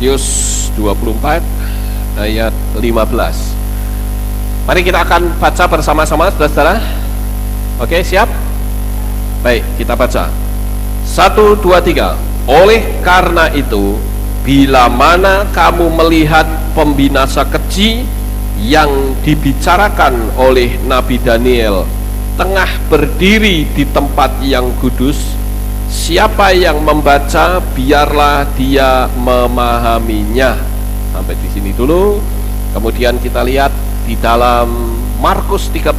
Matius 24 ayat 15. Mari kita akan baca bersama-sama, saudara-saudara. Oke, siap? Baik, kita baca. 1, 2, 3. Oleh karena itu, bila mana kamu melihat pembinasa keji yang dibicarakan oleh Nabi Daniel tengah berdiri di tempat yang kudus, siapa yang membaca, biarlah dia memahaminya. Sampai di sini dulu. Kemudian kita lihat di dalam Markus 13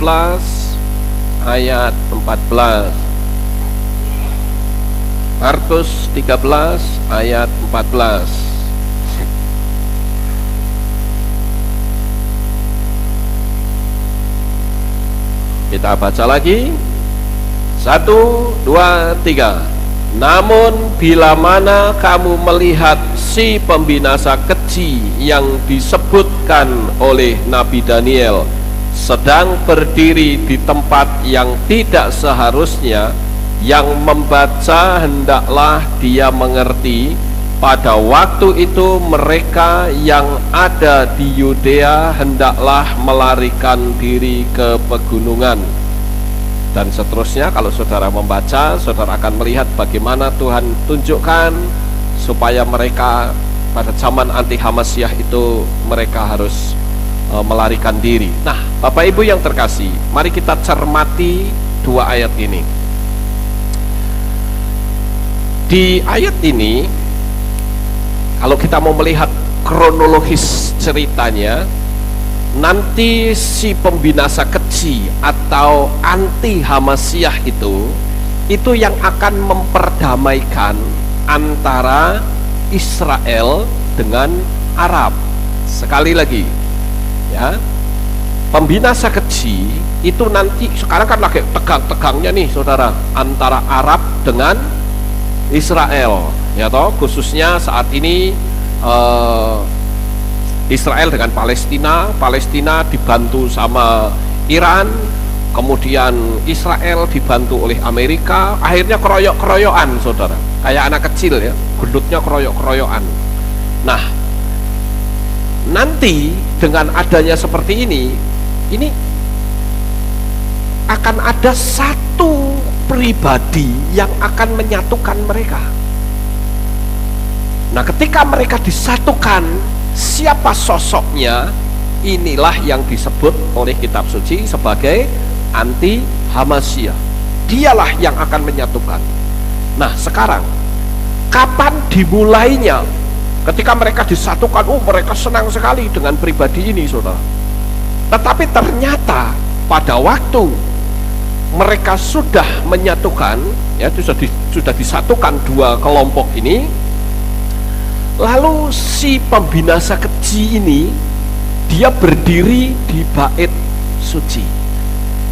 ayat 14. Markus 13 ayat 14. Kita baca lagi. 1, 2, 3. Namun bila mana kamu melihat si pembinasa keji yang disebutkan oleh Nabi Daniel sedang berdiri di tempat yang tidak seharusnya, yang membaca hendaklah dia mengerti, pada waktu itu mereka yang ada di Yudea hendaklah melarikan diri ke pegunungan. Dan seterusnya, kalau saudara membaca, saudara akan melihat bagaimana Tuhan tunjukkan supaya mereka pada zaman anti Hamasyah itu mereka harus melarikan diri. Nah, Bapak Ibu yang terkasih, mari kita cermati dua ayat ini. Di ayat ini, kalau kita mau melihat kronologis ceritanya, nanti si pembinasa keji atau anti Hamasyah itu yang akan memperdamaikan antara Israel dengan Arab. Sekali lagi, ya, pembinasa keji itu nanti, sekarang kan lagi tegang-tegangnya nih saudara, antara Arab dengan Israel, ya toh, khususnya saat ini Israel dengan Palestina, Palestina dibantu sama Iran, kemudian Israel dibantu oleh Amerika, akhirnya keroyok-keroyokan saudara, kayak anak kecil ya, gendutnya keroyok-keroyokan. Nah, nanti dengan adanya seperti ini akan ada satu pribadi yang akan menyatukan mereka. Nah, ketika mereka disatukan, siapa sosoknya? Inilah yang disebut oleh kitab suci sebagai anti Hamasyah. Dialah yang akan menyatukan. Nah, sekarang kapan dimulainya? Ketika mereka disatukan, mereka senang sekali dengan pribadi ini, saudara. Tetapi ternyata pada waktu mereka sudah menyatukan, ya, sudah disatukan dua kelompok ini, lalu si pembinasa keji ini dia berdiri di bait suci,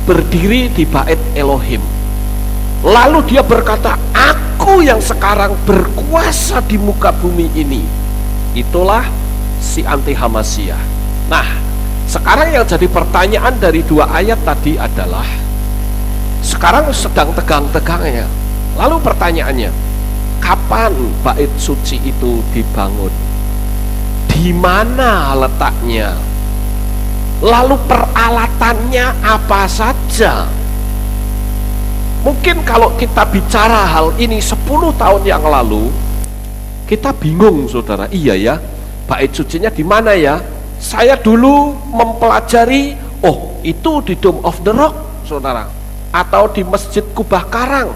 berdiri di bait Elohim. Lalu dia berkata, aku yang sekarang berkuasa di muka bumi ini. Itulah si anti Hamasyah. Nah, sekarang yang jadi pertanyaan dari dua ayat tadi adalah, sekarang sedang tegang-tegangnya. Lalu pertanyaannya, kapan bait suci itu dibangun? Di mana letaknya? Lalu peralatannya apa saja? Mungkin kalau kita bicara hal ini 10 tahun yang lalu, kita bingung saudara. Iya ya, bait sucinya di mana ya? Saya dulu mempelajari, itu di Dome of the Rock saudara, atau di Masjid Kubah Karang.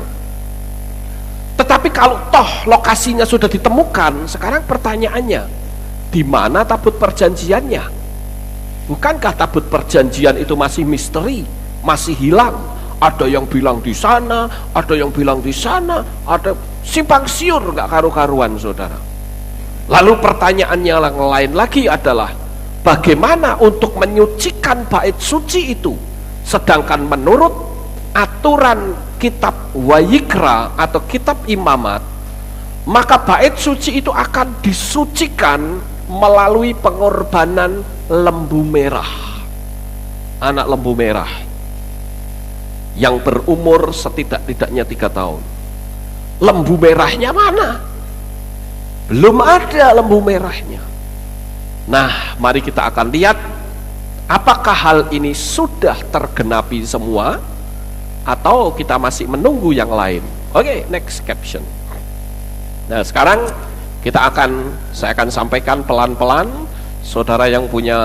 Tetapi kalau toh lokasinya sudah ditemukan, sekarang pertanyaannya, di mana tabut perjanjiannya? Bukankah tabut perjanjian itu masih misteri, masih hilang? Ada yang bilang di sana, ada yang bilang di sana, ada simpang siur, nggak karu-karuan saudara. Lalu pertanyaannya yang lain lagi adalah, bagaimana untuk menyucikan bait suci itu? Sedangkan menurut aturan kitab Wayikra atau kitab Imamat, maka bait suci itu akan disucikan melalui pengorbanan lembu merah, anak lembu merah yang berumur setidak-tidaknya 3 tahun. Lembu merahnya mana? belum ada lembu merahnya. Nah, mari kita akan lihat apakah hal ini sudah tergenapi semua atau kita masih menunggu yang lain. Oke, next caption. Nah, sekarang saya akan sampaikan pelan-pelan. Saudara yang punya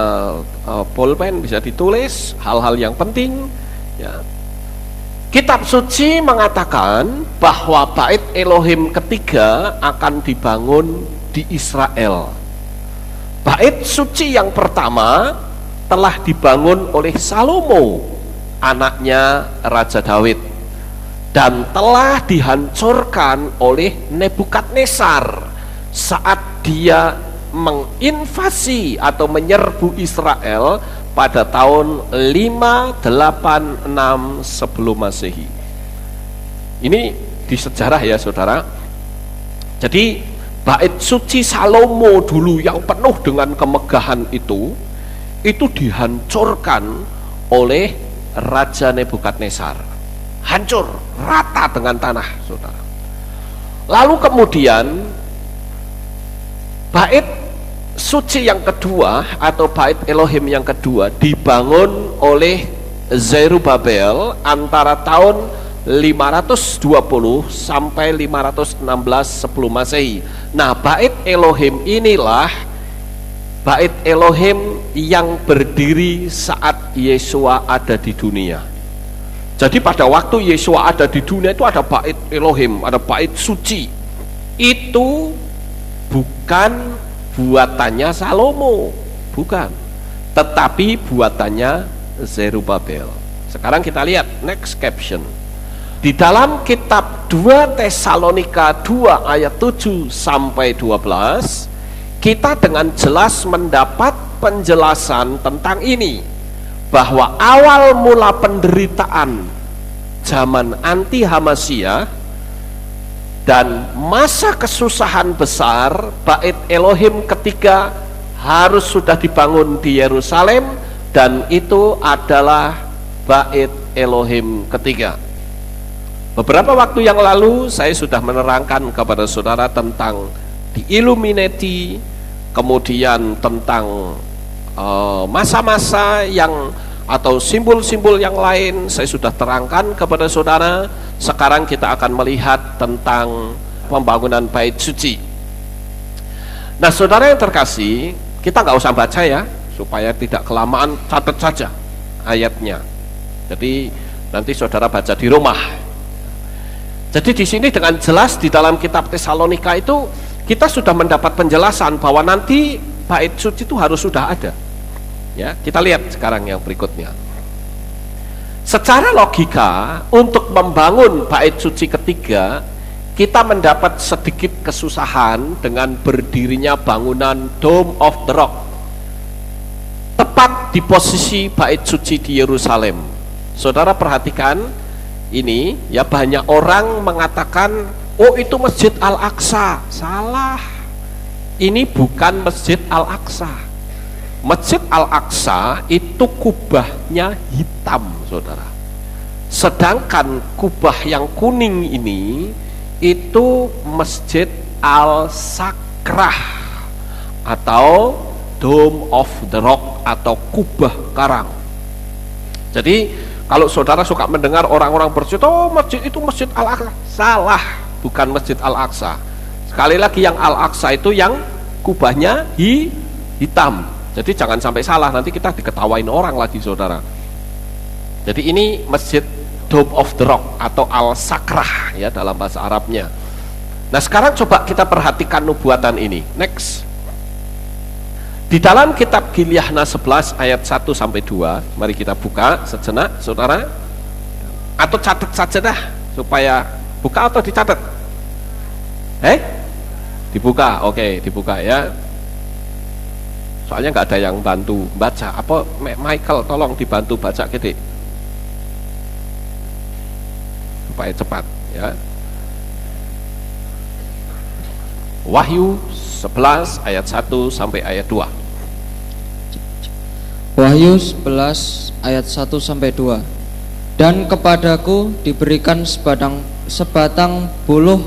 pulpen bisa ditulis hal-hal yang penting ya. Kitab suci mengatakan bahwa bait Elohim ketiga akan dibangun di Israel. Bait suci yang pertama telah dibangun oleh Salomo, anaknya Raja Daud, dan telah dihancurkan oleh Nebukadnezar saat dia menginvasi atau menyerbu Israel pada tahun 586 sebelum Masehi. Ini di sejarah ya saudara. Jadi bait suci Salomo dulu yang penuh dengan kemegahan itu dihancurkan oleh Raja Nebukadnezar. Hancur rata dengan tanah saudara. Lalu kemudian bait suci yang kedua atau bait Elohim yang kedua dibangun oleh Zerubabel antara tahun 520 sampai 516 sebelum Masehi. Nah, bait Elohim inilah bait Elohim yang berdiri saat Yesua ada di dunia. Jadi pada waktu Yesua ada di dunia itu ada bait Elohim, ada bait suci. Itu bukan buatannya Salomo, bukan, tetapi buatannya Zerubabel. Sekarang kita lihat next caption. Di dalam kitab 2 Tesalonika 2 ayat 7 sampai 12, kita dengan jelas mendapat penjelasan tentang ini, bahwa awal mula penderitaan zaman anti Hamasyah dan masa kesusahan besar bait Elohim ketiga harus sudah dibangun di Yerusalem, dan itu adalah bait Elohim ketiga. Beberapa waktu yang lalu saya sudah menerangkan kepada saudara tentang di Illuminati, kemudian tentang masa-masa yang atau simbol-simbol yang lain saya sudah terangkan kepada saudara. Sekarang kita akan melihat tentang pembangunan bait suci. Nah, saudara yang terkasih, kita nggak usah baca ya, supaya tidak kelamaan, catat saja ayatnya. Jadi nanti saudara baca di rumah. Jadi di sini dengan jelas di dalam kitab Tesalonika itu kita sudah mendapat penjelasan bahwa nanti bait suci itu harus sudah ada. Ya, kita lihat sekarang yang berikutnya. Secara logika, untuk membangun bait suci ketiga, kita mendapat sedikit kesusahan dengan berdirinya bangunan Dome of the Rock, tepat di posisi bait suci di Yerusalem. Saudara perhatikan ini ya, banyak orang mengatakan, oh itu Masjid Al-Aqsa. Salah, ini bukan Masjid Al-Aqsa. Masjid Al-Aqsa itu kubahnya hitam saudara, sedangkan kubah yang kuning ini itu Masjid Al-Sakrah atau Dome of the Rock atau kubah karang. Jadi kalau saudara suka mendengar orang-orang bercerita, oh masjid itu Masjid Al-Aqsa, salah, bukan Masjid Al-Aqsa. Sekali lagi, yang Al-Aqsa itu yang kubahnya hitam. Jadi jangan sampai salah, nanti kita diketawain orang lagi saudara. Jadi ini Masjid Dome of the Rock atau Al-Sakrah ya dalam bahasa Arabnya. Nah, sekarang coba kita perhatikan nubuatan ini. Next. Di dalam kitab Gilyahna 11 ayat 1 sampai 2, mari kita buka sejenak saudara, atau catat saja dah, supaya buka atau dicatat. Dibuka, oke, dibuka ya. Soalnya nggak ada yang bantu baca. Apa Michael tolong dibantu baca gitu supaya cepat ya. Wahyu 11 ayat 1 sampai ayat 2. Wahyu 11 ayat 1 sampai 2. Dan kepadaku diberikan sebatang buluh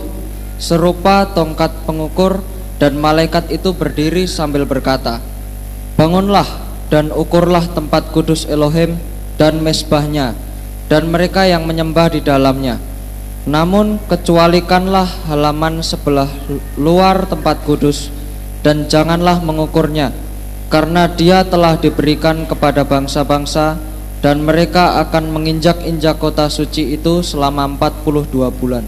serupa tongkat pengukur, Dan malaikat itu berdiri sambil berkata, "Bangunlah dan ukurlah tempat kudus Elohim dan mesbahnya, dan mereka yang menyembah di dalamnya. Namun kecualikanlah halaman sebelah luar tempat kudus, dan janganlah mengukurnya, karena dia telah diberikan kepada bangsa-bangsa, dan mereka akan menginjak-injak kota suci itu selama 42 bulan."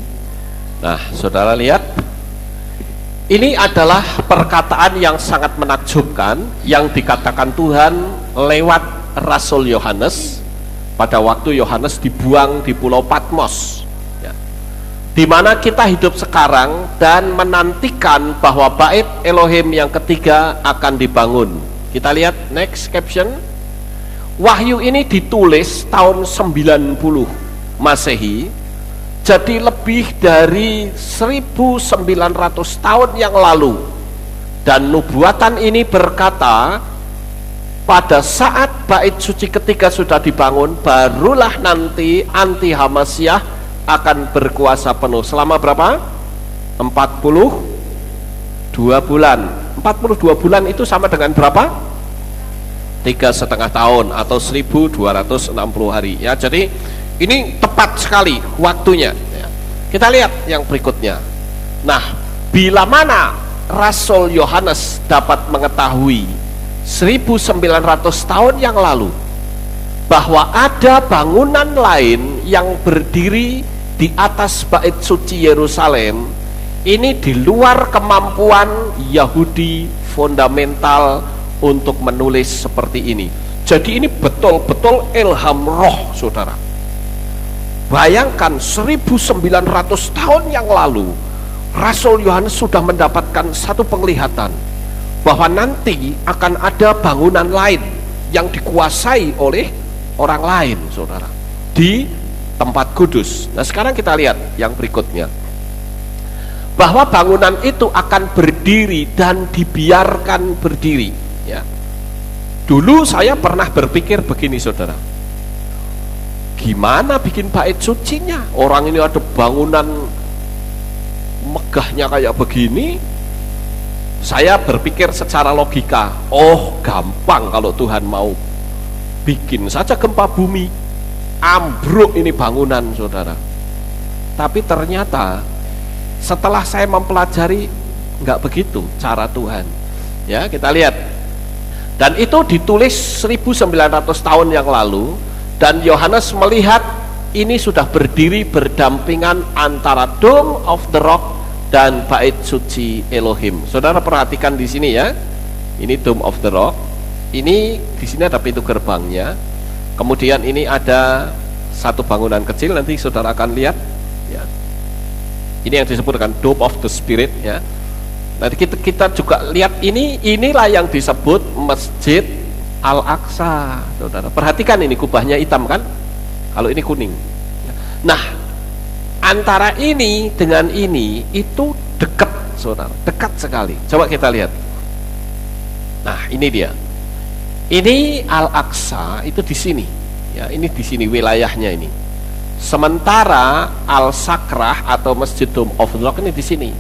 Nah, saudara lihat, ini adalah perkataan yang sangat menakjubkan yang dikatakan Tuhan lewat Rasul Yohanes pada waktu Yohanes dibuang di Pulau Patmos, ya, di mana kita hidup sekarang dan menantikan bahwa bait Elohim yang ketiga akan dibangun. Kita lihat next caption. Wahyu ini ditulis tahun 90 Masehi. Jadi lebih dari 1900 tahun yang lalu. Dan nubuatan ini berkata, pada saat bait suci ketiga sudah dibangun, barulah nanti anti Hamasyah akan berkuasa penuh. Selama berapa? 42 bulan. 42 bulan itu sama dengan berapa? 3,5 tahun atau 1260 hari, ya. Jadi ini tepat sekali waktunya, ya. Kita lihat yang berikutnya. Nah, bila mana Rasul Yohanes dapat mengetahui 1900 tahun yang lalu bahwa ada bangunan lain yang berdiri di atas bait suci Yerusalem, ini di luar kemampuan Yahudi fundamental untuk menulis seperti ini. Jadi ini betul-betul ilham roh, saudara. Bayangkan 1900 tahun yang lalu Rasul Yohanes sudah mendapatkan satu penglihatan bahwa nanti akan ada bangunan lain yang dikuasai oleh orang lain, saudara, di tempat kudus. Nah, sekarang kita lihat yang berikutnya, bahwa bangunan itu akan berdiri dan dibiarkan berdiri, ya. Dulu saya pernah berpikir begini, saudara, gimana bikin bait sucinya? Orang ini ada bangunan megahnya kayak begini. Saya berpikir secara logika, oh gampang kalau Tuhan mau, bikin saja gempa bumi, ambruk ini bangunan, saudara. Tapi ternyata setelah saya mempelajari, nggak begitu cara Tuhan, ya. Kita lihat, dan itu ditulis 1900 tahun yang lalu. Dan Yohanes melihat ini sudah berdiri berdampingan antara Dome of the Rock dan bait suci Elohim. Saudara perhatikan di sini, ya. Ini Dome of the Rock. Ini di sini ada pintu gerbangnya. Kemudian ini ada satu bangunan kecil, nanti saudara akan lihat, ya. Ini yang disebut dengan Dome of the Spirit, ya. Nanti kita juga lihat inilah yang disebut Masjid Al-Aqsa, saudara. Perhatikan ini kubahnya hitam kan? Kalau ini kuning. Nah, antara ini dengan ini itu dekat, saudara, dekat sekali. Coba kita lihat. Nah, ini dia. Ini Al-Aqsa itu di sini, ya. Ini di sini wilayahnya ini. Sementara Al-Sakrah atau Masjid Dome of the Rock ini di sini.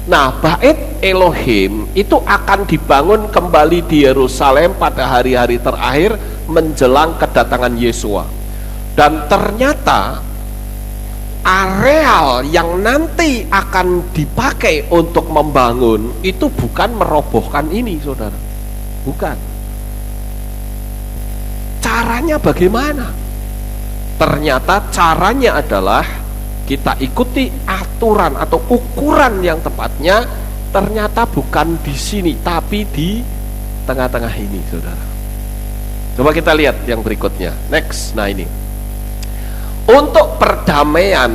Nah, bait Elohim itu akan dibangun kembali di Yerusalem pada hari-hari terakhir menjelang kedatangan Yesua. Dan ternyata areal yang nanti akan dipakai untuk membangun itu bukan merobohkan ini, saudara. Bukan. Caranya bagaimana? Ternyata caranya adalah kita ikuti aturan atau ukuran yang tepatnya, ternyata bukan di sini tapi di tengah-tengah ini, saudara. Coba kita lihat yang berikutnya, next. Nah, ini untuk perdamaian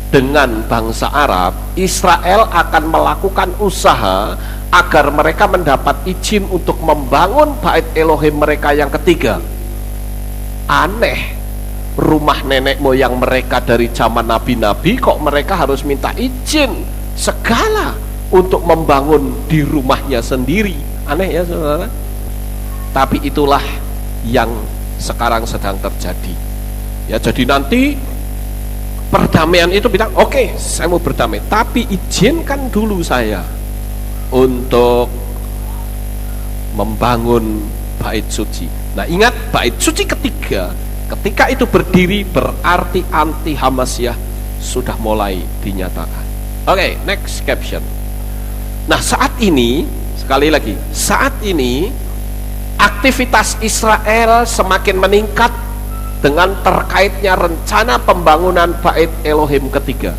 dengan bangsa Arab, Israel akan melakukan usaha agar mereka mendapat izin untuk membangun bait Elohim mereka yang ketiga. Aneh, rumah nenek moyang mereka dari zaman nabi-nabi, kok mereka harus minta izin segala untuk membangun di rumahnya sendiri. Aneh, ya, saudara. Tapi itulah yang sekarang sedang terjadi, ya. Jadi nanti perdamaian itu bilang, oke, saya mau berdamai, tapi izinkan dulu saya untuk membangun bait suci. Nah, ingat, bait suci ketiga ketika itu berdiri berarti anti Hamasyah sudah mulai dinyatakan. Oke, next caption. Nah, saat ini, sekali lagi, saat ini aktivitas Israel semakin meningkat dengan terkaitnya rencana pembangunan bait Elohim ketiga.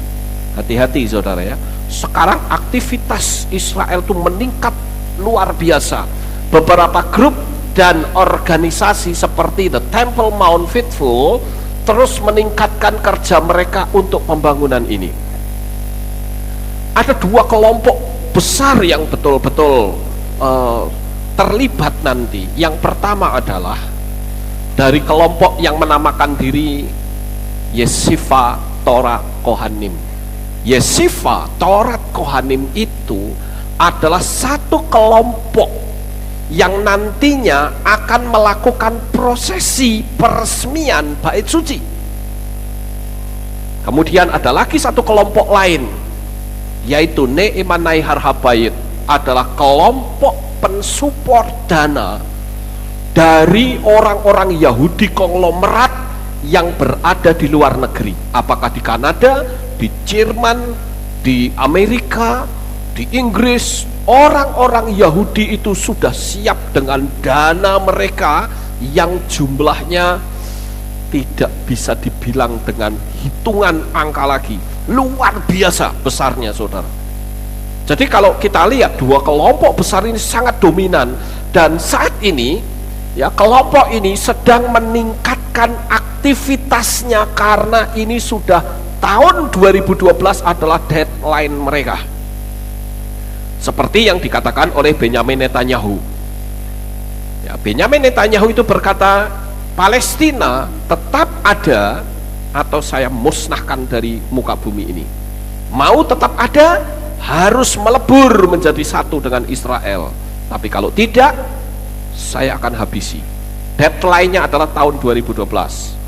Hati-hati saudara ya. Sekarang aktivitas Israel itu meningkat luar biasa. Beberapa grup dan organisasi seperti The Temple Mount Faithful terus meningkatkan kerja mereka untuk pembangunan ini. Ada dua kelompok besar yang betul-betul terlibat nanti. Yang pertama adalah dari kelompok yang menamakan diri Yeshiva Torah Kohanim. Yeshiva Torah Kohanim itu adalah satu kelompok yang nantinya akan melakukan prosesi peresmian bait suci. Kemudian ada lagi satu kelompok lain, yaitu Ne'emanai Harhabayit, adalah kelompok pensupport dana dari orang-orang Yahudi konglomerat yang berada di luar negeri, apakah di Kanada, di Jerman, di Amerika, di Inggris. Orang-orang Yahudi itu sudah siap dengan dana mereka yang jumlahnya tidak bisa dibilang dengan hitungan angka lagi, luar biasa besarnya saudara. Jadi kalau kita lihat dua kelompok besar ini sangat dominan, dan saat ini ya kelompok ini sedang meningkatkan aktivitasnya karena ini sudah tahun 2012 adalah deadline mereka. Seperti yang dikatakan oleh Benyamin Netanyahu. Ya, Benyamin Netanyahu itu berkata, Palestina tetap ada atau saya musnahkan dari muka bumi ini. Mau tetap ada, harus melebur menjadi satu dengan Israel. Tapi kalau tidak, saya akan habisi. Deadline-nya adalah tahun 2012.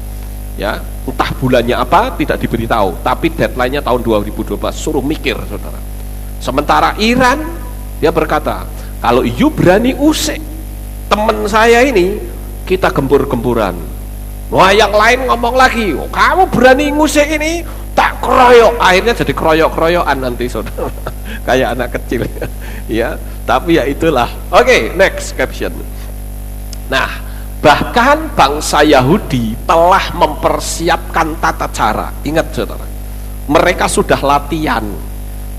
Ya, entah bulannya apa tidak diberitahu, tapi deadline-nya tahun 2012. Suruh mikir saudara. Sementara Iran, dia berkata, kalau you berani usik teman saya ini, kita gempur-gempuran. Wah, yang lain ngomong lagi, oh, kamu berani ngusik ini, tak keroyok. Akhirnya jadi keroyok-keroyokan nanti saudara. Kayak anak kecil. Ya, tapi ya itulah. Oke, next caption. Nah, bahkan bangsa Yahudi telah mempersiapkan tata cara. Ingat saudara, mereka sudah latihan,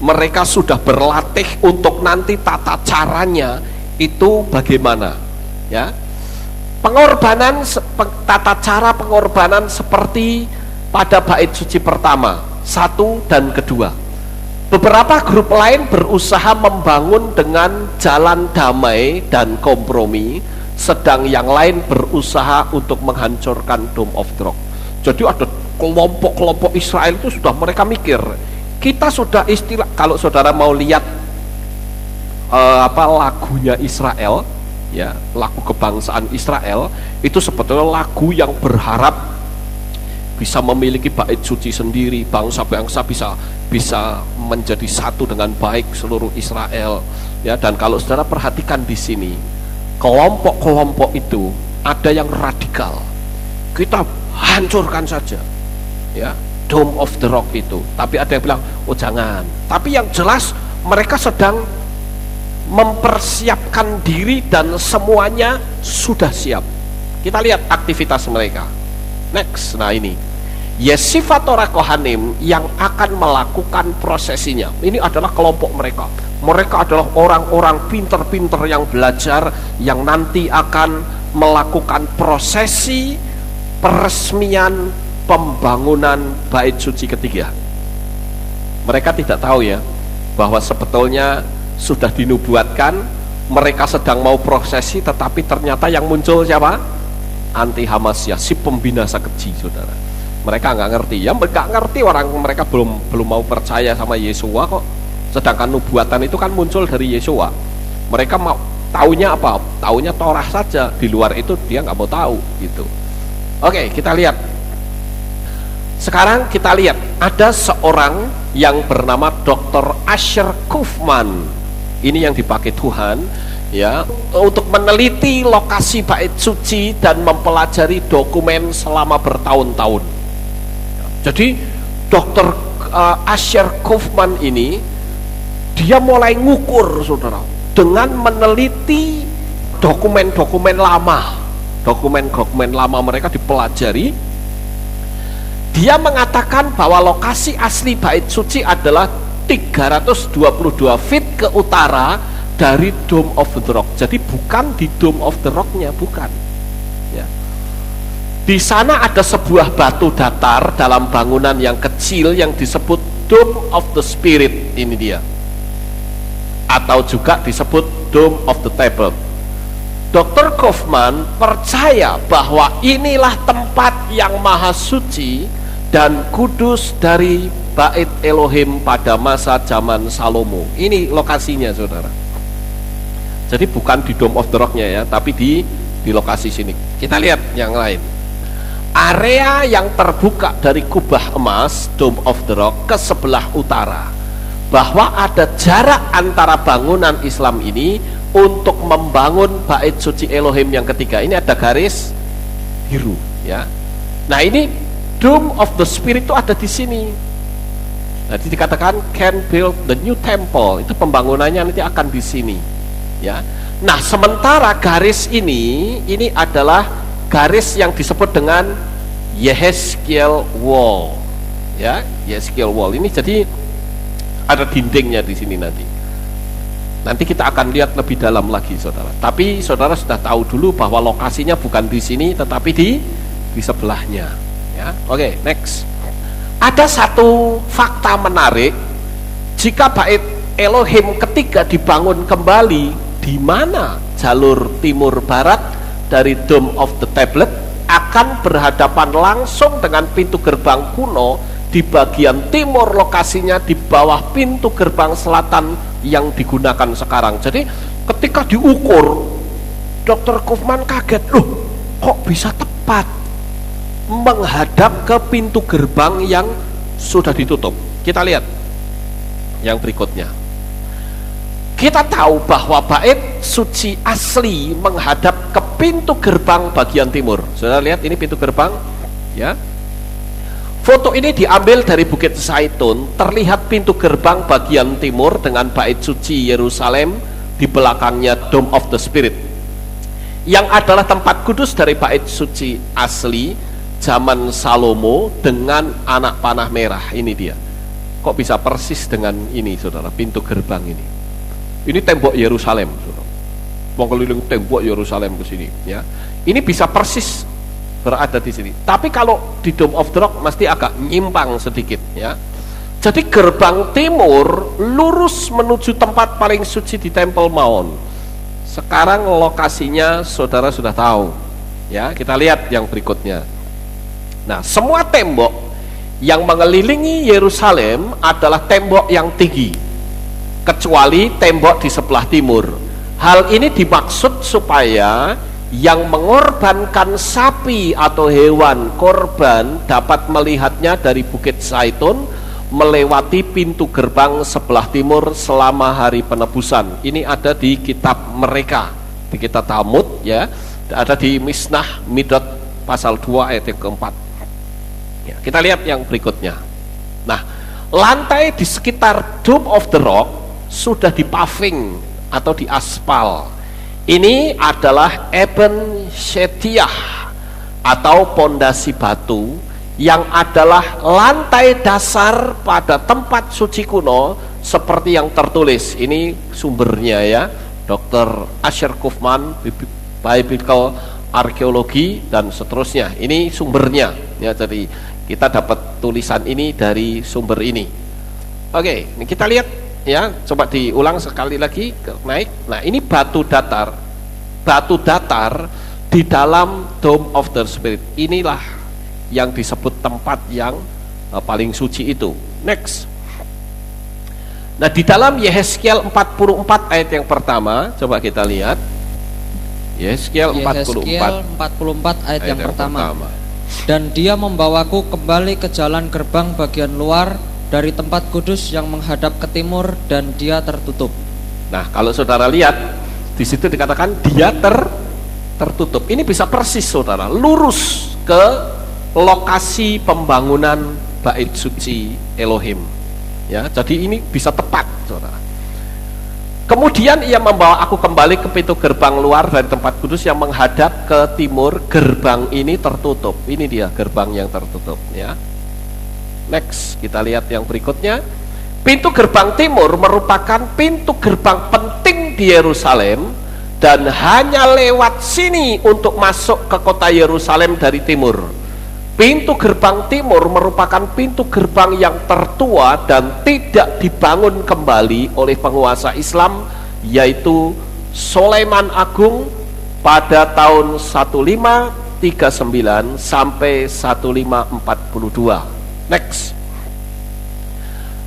mereka sudah berlatih untuk nanti tata caranya itu bagaimana, ya. Pengorbanan, tata cara pengorbanan seperti pada bait suci pertama, 1 dan kedua. Beberapa grup lain berusaha membangun dengan jalan damai dan kompromi, sedang yang lain berusaha untuk menghancurkan Dome of the Rock. Jadi ada kelompok-kelompok Israel itu sudah mereka mikir, kita sudah istilah, kalau saudara mau lihat lagunya Israel, ya, lagu kebangsaan Israel, itu sebetulnya lagu yang berharap bisa memiliki bait suci sendiri, bangsa-bangsa bisa menjadi satu dengan baik seluruh Israel, ya. Dan kalau saudara perhatikan di sini, kelompok-kelompok itu ada yang radikal, kita hancurkan saja, ya, Dome of the Rock itu. Tapi ada yang bilang, oh jangan. Tapi yang jelas mereka sedang mempersiapkan diri dan semuanya sudah siap. Kita lihat aktivitas mereka. Next, nah ini Yeshiva Torah Kohanim yang akan melakukan prosesinya. Ini adalah kelompok mereka. Mereka adalah orang-orang pinter-pinter yang belajar, yang nanti akan melakukan prosesi peresmian pembangunan bait suci ketiga. Mereka tidak tahu ya bahwa sebetulnya sudah dinubuatkan mereka sedang mau prosesi, tetapi ternyata yang muncul siapa? Anti Hamasyah, si pembinasa keji saudara. Mereka nggak ngerti, ya nggak ngerti orang, mereka belum mau percaya sama Yesua kok. Sedangkan nubuatan itu kan muncul dari Yesua. Mereka mau taunya apa? Taunya Torah saja, di luar itu dia nggak mau tahu gitu. Oke, kita lihat. Sekarang kita lihat ada seorang yang bernama Dr. Asher Kaufman. Ini yang dipakai Tuhan ya untuk meneliti lokasi bait suci dan mempelajari dokumen selama bertahun-tahun. Jadi Dr. Asher Kaufman ini dia mulai ngukur, saudara, dengan meneliti dokumen-dokumen lama. Dokumen-dokumen lama mereka dipelajari. Dia mengatakan bahwa lokasi asli bait suci adalah 322 feet ke utara dari Dome of the Rock. Jadi bukan di Dome of the Rock-nya, bukan. Ya. Di sana ada sebuah batu datar dalam bangunan yang kecil yang disebut Dome of the Spirit. Ini dia. Atau juga disebut Dome of the Table. Dr. Kaufman percaya bahwa inilah tempat yang maha suci dan kudus dari bait Elohim pada masa zaman Salomo. Ini lokasinya, saudara. Jadi bukan di Dome of the Rock-nya ya, tapi di lokasi sini. Kita lihat yang lain. Area yang terbuka dari kubah emas Dome of the Rock ke sebelah utara, bahwa ada jarak antara bangunan Islam ini untuk membangun bait suci Elohim yang ketiga. Ini ada garis biru ya. Nah, ini Dome of the Spirit itu ada di sini. Jadi dikatakan can build the new temple, itu pembangunannya nanti akan di sini ya. Nah, sementara garis ini adalah garis yang disebut dengan Yehezkiel Wall ya. Yehezkiel Wall ini jadi ada dindingnya di sini nanti. Nanti kita akan lihat lebih dalam lagi, saudara. Tapi saudara sudah tahu dulu bahwa lokasinya bukan di sini, tetapi di sebelahnya. Ya, oke, next. Ada satu fakta menarik. Jika bait Elohim ketiga dibangun kembali, di mana jalur timur barat dari Dome of the Tablet akan berhadapan langsung dengan pintu gerbang kuno di bagian timur, lokasinya di bawah pintu gerbang selatan yang digunakan sekarang. Jadi ketika diukur, Dr. Kaufman kaget, loh kok bisa tepat menghadap ke pintu gerbang yang sudah ditutup. Kita lihat yang berikutnya. Kita tahu bahwa bait suci asli menghadap ke pintu gerbang bagian timur. Saudara lihat ini pintu gerbang ya. Foto ini diambil dari Bukit Zaitun. Terlihat pintu gerbang bagian timur dengan bait suci Yerusalem, di belakangnya Dome of the Spirit, yang adalah tempat kudus dari bait suci asli zaman Salomo dengan anak panah merah. Ini dia. Kok bisa persis dengan ini, saudara, pintu gerbang ini. Ini tembok Yerusalem, saudara. Mengelilingi tembok Yerusalem ke sini ya. Ini bisa persis berada di sini. Tapi kalau di Dome of the Rock mesti agak nyimpang sedikit ya. Jadi gerbang timur lurus menuju tempat paling suci di Temple Mount. Sekarang lokasinya saudara sudah tahu ya. Kita lihat yang berikutnya. Nah, semua tembok yang mengelilingi Yerusalem adalah tembok yang tinggi, kecuali tembok di sebelah timur. Hal ini dimaksud supaya yang mengorbankan sapi atau hewan korban dapat melihatnya dari Bukit Zaitun melewati pintu gerbang sebelah timur selama hari penebusan. Ini ada di kitab mereka, di kitab Talmud ya, ada di Misnah Midot pasal 2 ayat yang keempat ya. Kita lihat yang berikutnya. Nah, lantai di sekitar Dome of the Rock sudah dipaving atau diaspal. Ini adalah eben shetiah atau pondasi batu yang adalah lantai dasar pada tempat suci kuno seperti yang tertulis. Ini sumbernya ya, Dr. Asher Kaufman, Biblical Archaeology dan seterusnya. Ini sumbernya ya, jadi kita dapat tulisan ini dari sumber ini. Oke, ini kita lihat ya, coba diulang sekali lagi, naik. Nah, ini batu datar di dalam Dome of the Spirit. Inilah yang disebut tempat yang paling suci itu. Next. Nah, di dalam Yehezkiel 44 ayat yang pertama, coba kita lihat. Yehezkiel 44 ayat yang pertama. Dan dia membawaku kembali ke jalan gerbang bagian luar dari tempat kudus yang menghadap ke timur, dan dia tertutup. Nah, kalau saudara lihat di situ dikatakan dia tertutup. Ini bisa persis saudara lurus ke lokasi pembangunan bait suci Elohim. Ya, jadi ini bisa tepat saudara. Kemudian ia membawa aku kembali ke pintu gerbang luar dari tempat kudus yang menghadap ke timur. Gerbang ini tertutup. Ini dia gerbang yang tertutup ya. Next, kita lihat yang berikutnya. Pintu gerbang timur merupakan pintu gerbang penting di Yerusalem dan hanya lewat sini untuk masuk ke kota Yerusalem dari timur. Pintu gerbang timur merupakan pintu gerbang yang tertua dan tidak dibangun kembali oleh penguasa Islam, yaitu Sulaiman Agung pada tahun 1539 sampai 1542. Next.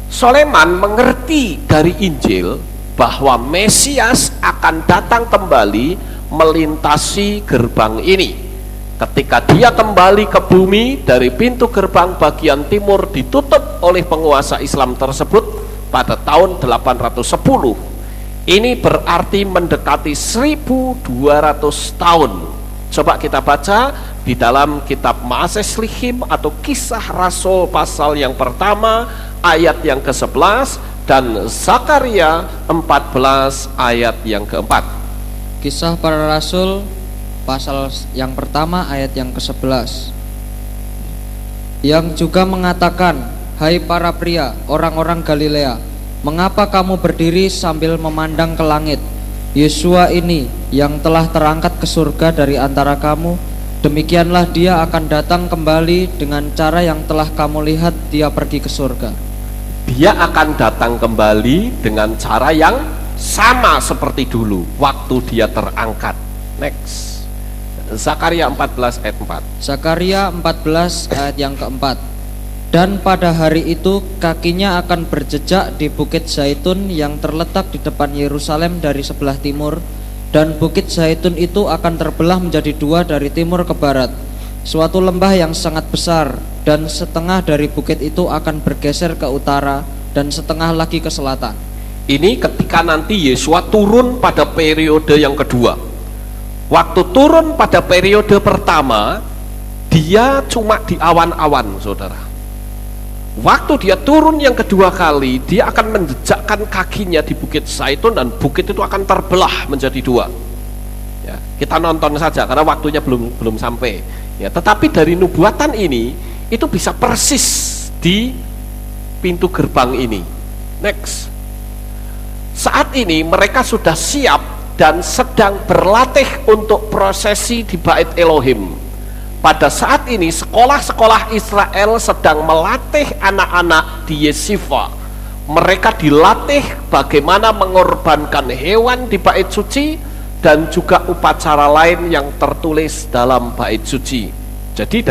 Sulaiman mengerti dari Injil bahwa Mesias akan datang kembali melintasi gerbang ini. Ketika dia kembali ke bumi dari pintu gerbang bagian timur ditutup oleh penguasa Islam tersebut pada tahun 810. Ini berarti mendekati 1200 tahun. Coba kita baca di dalam kitab Ma'aseh-Shlihim atau Kisah Rasul pasal yang pertama ayat yang ke-11 dan Zakaria 14 ayat yang keempat. Kisah para Rasul pasal yang pertama ayat yang ke-11, yang juga mengatakan, hai para pria, orang-orang Galilea, mengapa kamu berdiri sambil memandang ke langit? Yesua ini yang telah terangkat ke surga dari antara kamu, demikianlah dia akan datang kembali dengan cara yang telah kamu lihat dia pergi ke surga. Dia akan datang kembali dengan cara yang sama seperti dulu waktu dia terangkat. Next. Zakaria 14 ayat 4. Zakaria 14 ayat yang keempat. Dan pada hari itu kakinya akan berjejak di Bukit Zaitun yang terletak di depan Yerusalem dari sebelah timur, dan Bukit Zaitun itu akan terbelah menjadi dua dari timur ke barat, suatu lembah yang sangat besar, dan setengah dari bukit itu akan bergeser ke utara dan setengah lagi ke selatan. Ini ketika nanti Yesua turun pada periode yang kedua. Waktu turun pada periode pertama, dia cuma di awan-awan, saudara. Waktu dia turun yang kedua kali, dia akan menjejakkan kakinya di Bukit Zaitun dan bukit itu akan terbelah menjadi dua. Ya, kita nonton saja karena waktunya belum sampai. Ya, tetapi dari nubuatan ini itu bisa persis di pintu gerbang ini. Next. Saat ini mereka sudah siap dan sedang berlatih untuk prosesi di Bait Elohim. Pada saat ini sekolah-sekolah Israel sedang melatih anak-anak di Yeshiva. Mereka dilatih bagaimana mengorbankan hewan di Bait Suci dan juga upacara lain yang tertulis dalam Bait Suci. Jadi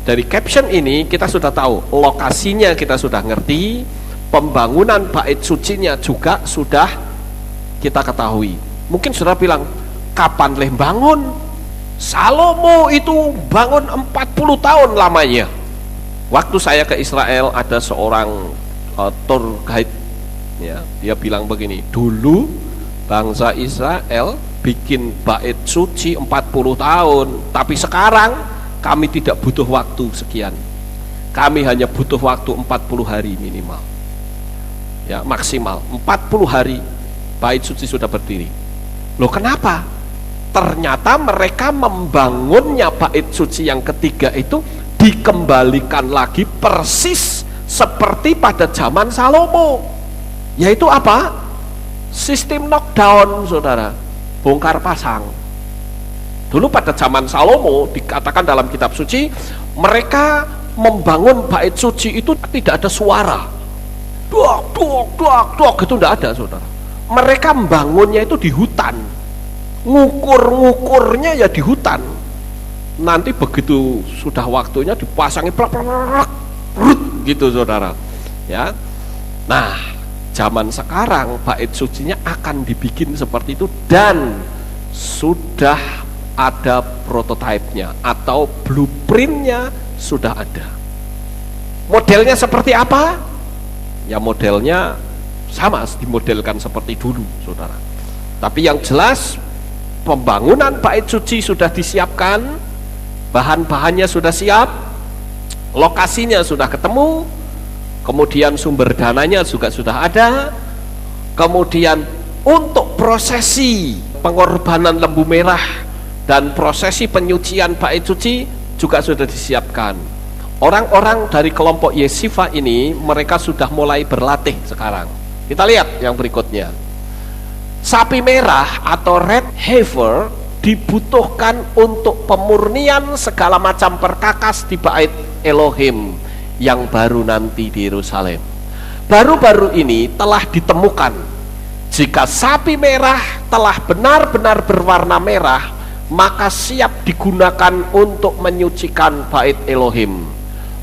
dari caption ini kita sudah tahu lokasinya, kita sudah ngerti, pembangunan Bait Sucinya juga sudah kita ketahui. Mungkin saudara bilang, kapan leh bangun? Salomo itu bangun 40 tahun lamanya. Waktu saya ke Israel ada seorang tour guide ya, dia bilang begini, dulu bangsa Israel bikin bait suci 40 tahun, tapi sekarang kami tidak butuh waktu sekian. Kami hanya butuh waktu 40 hari minimal. Ya, maksimal 40 hari bait suci sudah berdiri. Loh, kenapa? Ternyata mereka membangunnya bait suci yang ketiga itu dikembalikan lagi persis seperti pada zaman Salomo. Yaitu apa? Sistem knockdown, saudara, bongkar pasang. Dulu pada zaman Salomo dikatakan dalam kitab suci, mereka membangun bait suci itu tidak ada suara. Duak, duak, duak, duak, itu tidak ada, saudara. Mereka membangunnya itu di hutan, ngukurnya ya di hutan. Nanti begitu sudah waktunya dipasangi plak, gitu, saudara. Ya, nah zaman sekarang bait sucinya akan dibikin seperti itu dan sudah ada prototipenya atau blueprintnya sudah ada. Modelnya seperti apa? Ya modelnya sama dimodelkan seperti dulu, saudara. Tapi yang jelas pembangunan bait suci sudah disiapkan, bahan-bahannya sudah siap, lokasinya sudah ketemu, kemudian sumber dananya juga sudah ada, kemudian untuk prosesi pengorbanan lembu merah dan prosesi penyucian bait suci juga sudah disiapkan. Orang-orang dari kelompok Yesifa ini mereka sudah mulai berlatih sekarang. Kita lihat yang berikutnya. Sapi merah atau red heifer dibutuhkan untuk pemurnian segala macam perkakas di bait Elohim yang baru nanti di Yerusalem. Baru-baru ini telah ditemukan jika sapi merah telah benar-benar berwarna merah, maka siap digunakan untuk menyucikan bait Elohim.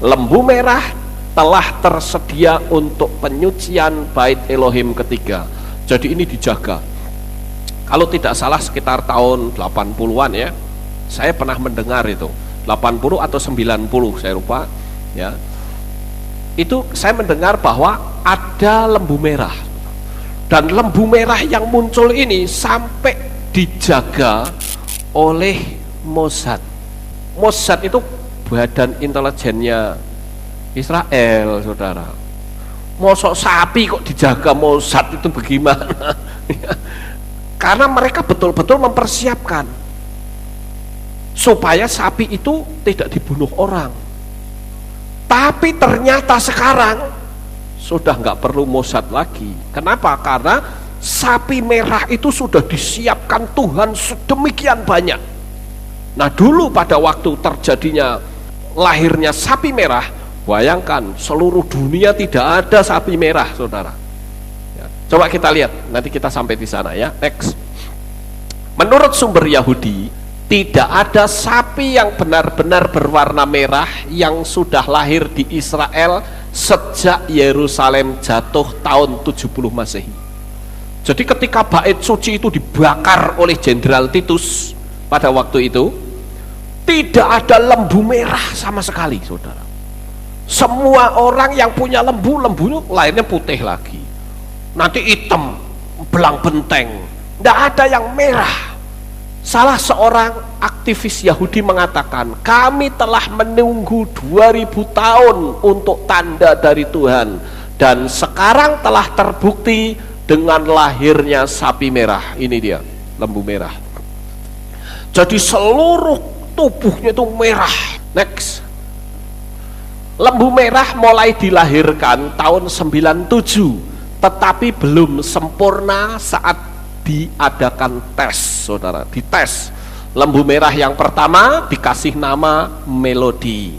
Lembu merah telah tersedia untuk penyucian bait Elohim ketiga. Jadi ini dijaga. Kalau tidak salah sekitar tahun 80-an ya, saya pernah mendengar itu 80 atau 90 saya lupa ya. Itu saya mendengar bahwa ada lembu merah, dan lembu merah yang muncul ini sampai dijaga oleh Mossad. Mossad itu badan intelijennya Israel, saudara. Mosok sapi kok dijaga Mossad, itu bagaimana? Karena mereka betul-betul mempersiapkan supaya sapi itu tidak dibunuh orang. Tapi ternyata sekarang sudah nggak perlu Mossad lagi. Kenapa? Karena sapi merah itu sudah disiapkan Tuhan sedemikian banyak. Nah, dulu pada waktu terjadinya lahirnya sapi merah, bayangkan seluruh dunia tidak ada sapi merah, saudara. Coba kita lihat, nanti kita sampai di sana ya. Next. Menurut sumber Yahudi, tidak ada sapi yang benar-benar berwarna merah yang sudah lahir di Israel sejak Yerusalem jatuh tahun 70 Masehi. Jadi ketika bait suci itu dibakar oleh Jenderal Titus pada waktu itu, tidak ada lembu merah sama sekali, saudara. Semua orang yang punya lembu, lembunya lahirnya putih lagi, nanti hitam, belang benteng, tidak ada yang merah. Salah seorang aktivis Yahudi mengatakan, kami telah menunggu 2000 tahun untuk tanda dari Tuhan, dan sekarang telah terbukti dengan lahirnya sapi merah. Ini dia, lembu merah. Jadi seluruh tubuhnya itu merah. Next. Lembu merah mulai dilahirkan tahun 97, tetapi belum sempurna saat diadakan tes, saudara. Dites. Lembu merah yang pertama dikasih nama Melodi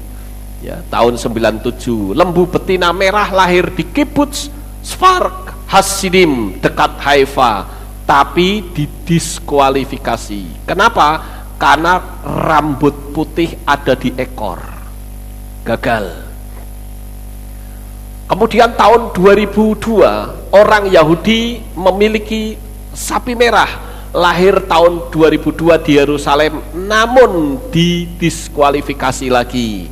ya, tahun 97. Lembu betina merah lahir di Kibbutz Sfar Hasidim dekat Haifa, tapi didiskualifikasi. Kenapa? Karena rambut putih ada di ekor. Gagal. Kemudian tahun 2002 orang Yahudi memiliki sapi merah lahir tahun 2002 di Yerusalem, namun didiskualifikasi lagi.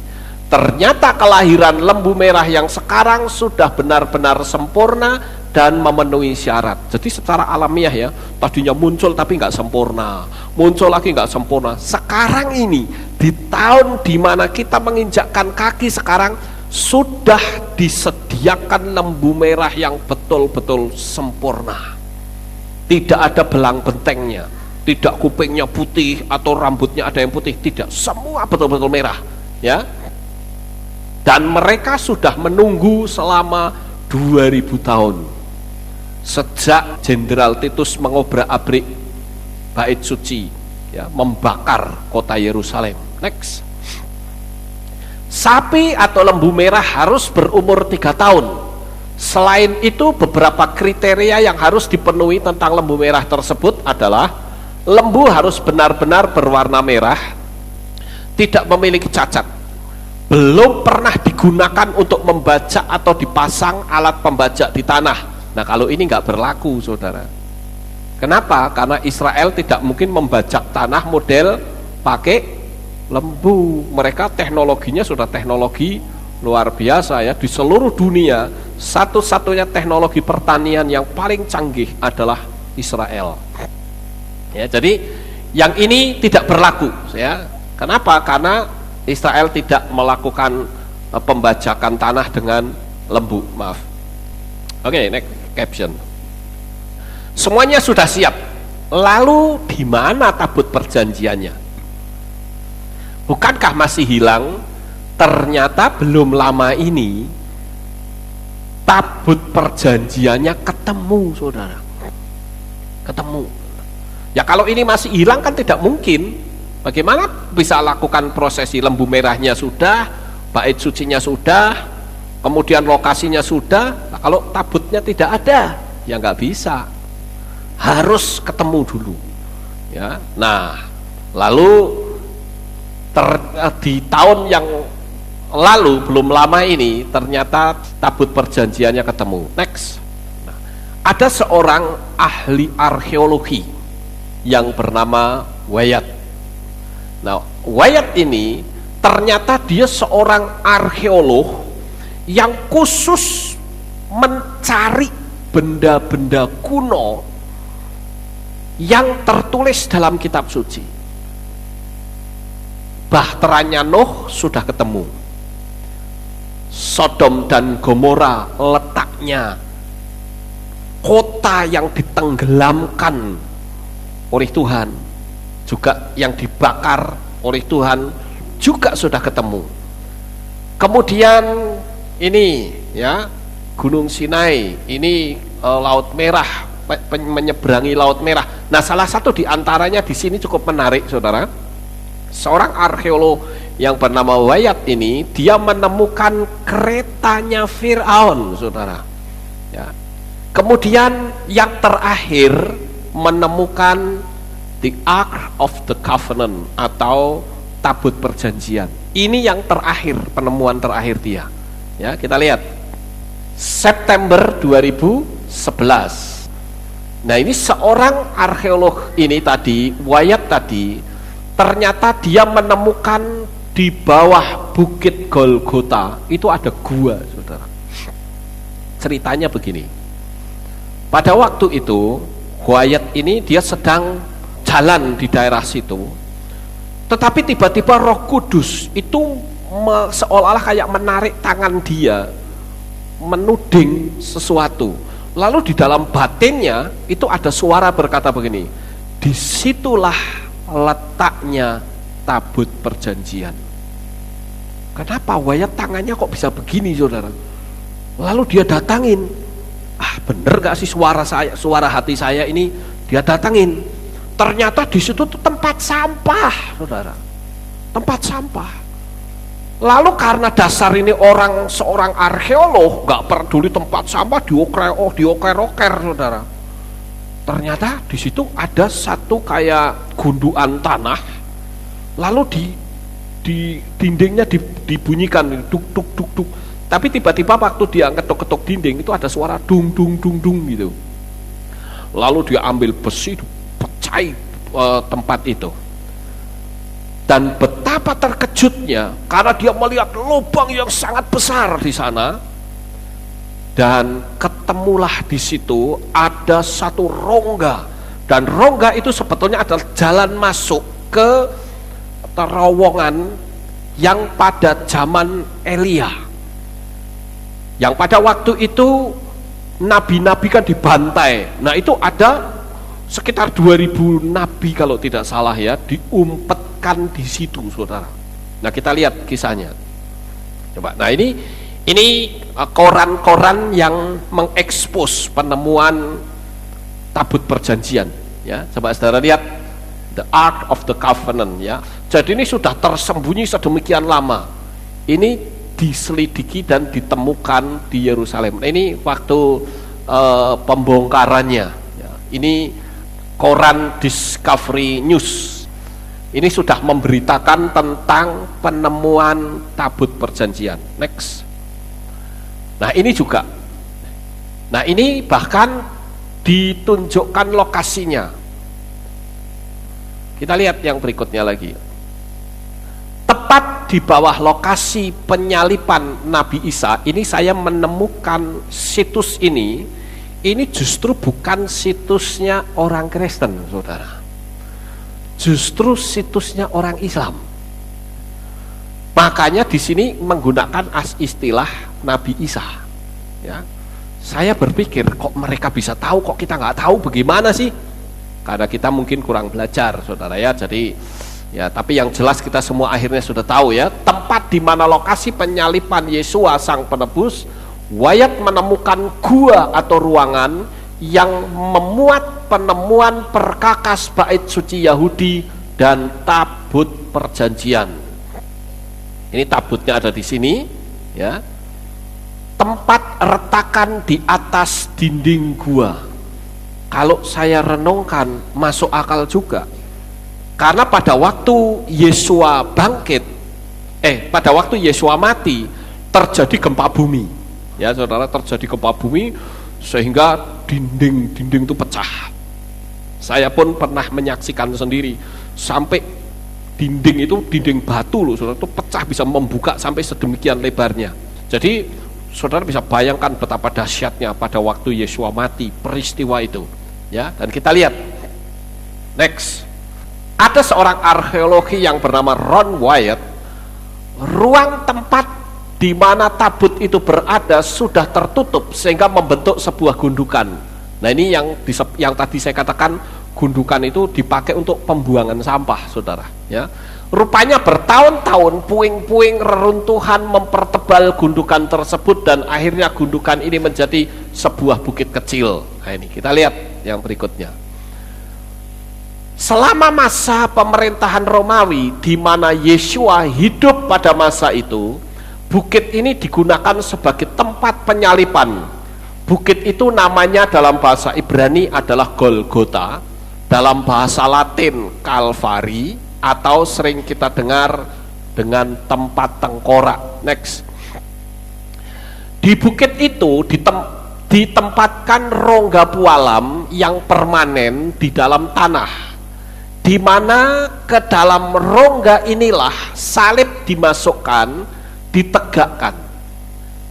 Ternyata kelahiran lembu merah yang sekarang sudah benar-benar sempurna dan memenuhi syarat. Jadi secara alamiah ya, tadinya muncul tapi nggak sempurna, muncul lagi nggak sempurna. Sekarang ini di tahun dimana kita menginjakkan kaki sekarang, sudah disediakan lembu merah yang betul-betul sempurna. Tidak ada belang bentengnya, tidak kupingnya putih atau rambutnya ada yang putih, tidak, semua betul-betul merah ya. Dan mereka sudah menunggu selama 2000 tahun sejak Jenderal Titus mengobrak-abrik bait suci ya, membakar kota Yerusalem. Next. Sapi atau lembu merah harus berumur 3 tahun. Selain itu, beberapa kriteria yang harus dipenuhi tentang lembu merah tersebut adalah lembu harus benar-benar berwarna merah, tidak memiliki cacat, belum pernah digunakan untuk membajak atau dipasang alat pembajak di tanah. Nah, kalau ini nggak berlaku, saudara. Kenapa? Karena Israel tidak mungkin membajak tanah model pakai lembu. Mereka teknologinya sudah teknologi luar biasa ya. Di seluruh dunia satu-satunya teknologi pertanian yang paling canggih adalah Israel. Ya, jadi yang ini tidak berlaku, ya. Kenapa? Karena Israel tidak melakukan pembajakan tanah dengan lembu, maaf. Oke, next caption. Semuanya sudah siap. Lalu di mana tabut perjanjiannya? Bukankah masih hilang? Ternyata belum lama ini tabut perjanjiannya ketemu, saudara. Ketemu. Ya kalau ini masih hilang kan tidak mungkin. Bagaimana bisa lakukan prosesi? Lembu merahnya sudah, bait sucinya sudah, kemudian lokasinya sudah. Nah, kalau tabutnya tidak ada, ya nggak bisa. Harus ketemu dulu. Ya. Nah, lalu di tahun yang lalu, belum lama ini, ternyata tabut perjanjiannya ketemu. Next. Nah, ada seorang ahli arkeologi yang bernama Wyatt. Nah, Wyatt ini ternyata dia seorang arkeolog yang khusus mencari benda-benda kuno yang tertulis dalam kitab suci. Bahteranya Nuh sudah ketemu. Sodom dan Gomora letaknya, kota yang ditenggelamkan oleh Tuhan, juga yang dibakar oleh Tuhan juga sudah ketemu. Kemudian ini ya, Gunung Sinai, ini Laut Merah, menyeberangi Laut Merah. Nah, salah satu di antaranya di sini cukup menarik, saudara. Seorang arkeolog yang bernama Wyatt ini, dia menemukan keretanya Firaun, saudara. Ya. Kemudian yang terakhir menemukan the Ark of the Covenant atau tabut perjanjian. Ini yang terakhir, penemuan terakhir dia. Ya, kita lihat September 2011. Nah, ini seorang arkeolog ini tadi, Wyatt tadi, ternyata dia menemukan di bawah Bukit Golgota itu ada gua, saudara. Ceritanya begini. Pada waktu itu Wyatt ini dia sedang jalan di daerah situ, tetapi tiba-tiba Roh Kudus itu seolah-olah kayak menarik tangan dia, menuding sesuatu. Lalu di dalam batinnya itu ada suara berkata begini, disitulah letaknya tabut perjanjian. Kenapa Wyatt tangannya kok bisa begini, saudara? Lalu dia datangin, bener gak sih suara saya, suara hati saya ini? Dia datangin. Ternyata di situ tuh tempat sampah, saudara. Tempat sampah. Lalu karena dasar ini seorang arkeolog, gak peduli tempat sampah dioker-oker, saudara. Ternyata di situ ada satu kayak gundukan tanah, lalu di dindingnya dibunyikan duk duk duk duk. Tapi tiba-tiba waktu dia ketuk-ketuk dinding itu ada suara dung dung dung dung gitu. Lalu dia ambil besi, pecah tempat itu. Dan betapa terkejutnya karena dia melihat lubang yang sangat besar di sana. Dan ketemulah di situ ada satu rongga, dan rongga itu sebetulnya adalah jalan masuk ke terowongan yang pada zaman Elia, yang pada waktu itu nabi-nabi kan dibantai. Nah, itu ada sekitar 2000 nabi kalau tidak salah ya, diumpetkan di situ, saudara. Nah, kita lihat kisahnya. Coba. Nah, ini koran-koran yang mengekspos penemuan tabut perjanjian, ya. Coba saudara lihat, the Ark of the Covenant, ya. Jadi ini sudah tersembunyi sedemikian lama. Ini diselidiki dan ditemukan di Yerusalem. Nah, ini waktu pembongkarannya, ya. Ini koran Discovery News. Ini sudah memberitakan tentang penemuan tabut perjanjian. Next. Nah, ini juga. Nah, ini bahkan ditunjukkan lokasinya. Kita lihat yang berikutnya lagi. Tepat tepat di bawah lokasi penyalipan Nabi Isa, ini saya menemukan situs ini justru bukan situsnya orang Kristen, saudara. Justru situsnya orang Islam. Makanya di sini menggunakan istilah Nabi Isa. Ya, saya berpikir kok mereka bisa tahu, kok kita nggak tahu, bagaimana sih? Karena kita mungkin kurang belajar, saudara ya. Jadi ya, tapi yang jelas kita semua akhirnya sudah tahu ya, tempat di mana lokasi penyalipan Yesua sang penebus. Wyatt menemukan gua atau ruangan yang memuat penemuan perkakas bait suci Yahudi dan tabut perjanjian. Ini tabutnya ada di sini, ya. Tempat retakan di atas dinding gua. Kalau saya renungkan, masuk akal juga. Karena pada waktu Yesua bangkit, pada waktu Yesua mati, terjadi gempa bumi. Ya, saudara, terjadi gempa bumi sehingga dinding itu pecah. Saya pun pernah menyaksikan sendiri sampai dinding batu loh, saudara, itu pecah, bisa membuka sampai sedemikian lebarnya. Jadi saudara bisa bayangkan betapa dahsyatnya pada waktu Yesua mati peristiwa itu. Ya, dan kita lihat next. Ada seorang arkeologi yang bernama Ron Wyatt. Ruang tempat di mana tabut itu berada sudah tertutup sehingga membentuk sebuah gundukan. Nah, ini yang tadi saya katakan, gundukan itu dipakai untuk pembuangan sampah, saudara. Ya, rupanya bertahun-tahun puing-puing reruntuhan mempertebal gundukan tersebut dan akhirnya gundukan ini menjadi sebuah bukit kecil. Nah, ini kita lihat yang berikutnya. Selama masa pemerintahan Romawi di mana Yesua hidup pada masa itu, bukit ini digunakan sebagai tempat penyalipan. Bukit itu namanya dalam bahasa Ibrani adalah Golgota, dalam bahasa Latin Kalvari, atau sering kita dengar dengan tempat tengkorak. Next. Di bukit itu ditempatkan rongga pualam yang permanen di dalam tanah, di mana ke dalam rongga inilah salib dimasukkan, ditegakkan.